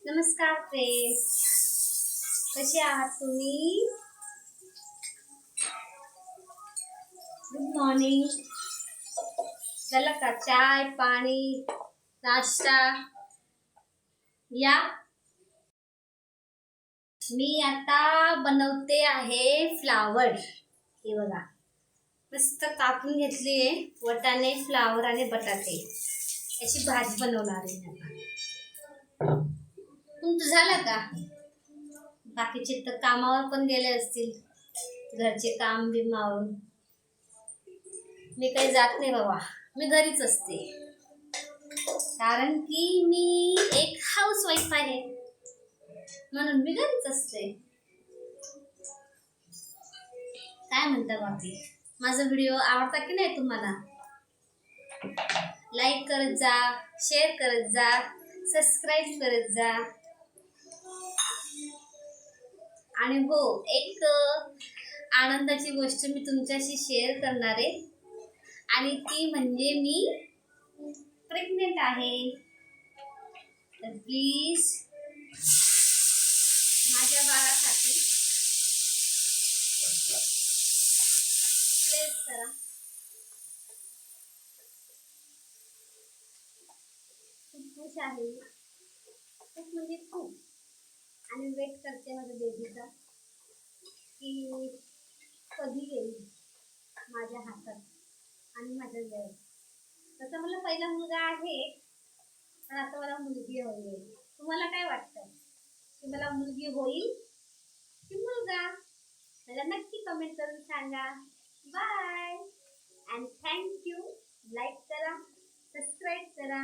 नमस्कार फ्रेंड्स, कसे आहात तुम्ही? Good morning. झालं का चाय पाणी नाश्ता? या मी आता बनवते आहे फ्लावर. हे बघा, मस्त कापून घेतली आहे वटाणे, फ्लावर आणि बटाटे. याची भाजी बनवणार आहे आता. तुमचं झालं का? बाकीचे तर कामावर पण गेले असतील, घरचे काम बिमावून. मी काही जात नाही बाबा, मी घरीच असते, कारण की मी एक हाऊस वाईफ आहे, म्हणून मी घरीच असते. काय म्हणता बाकी? माझा व्हिडिओ आवडता की नाही तुम्हाला? लाईक करत जा, शेअर करत जा, सबस्क्राईब करत जा. आणि हो, एक आनंदाची गोष्ट मी तुमच्याशी शेअर करणार आहे, आणि ती म्हणजे मी प्रेग्नेंट आहे. तर प्लीज माझ्या बाळासाठी प्लीज करा. खूप खुश आहे, खूप म्हणजे खूप. आणि वेट करते माझ्या बेबीचा, की कधी येईल माझ्या हातात आणि माझ्या जवळ. तसं मला पहिला मुलगा आहे, पण आता मला मुलगी हवी आहे. तुम्हाला काय वाटतं, की मला मुलगी होईल की मुलगा? मला नक्की कमेंट करून सांगा. Bye and thank you. Like करा, सबस्क्राईब करा.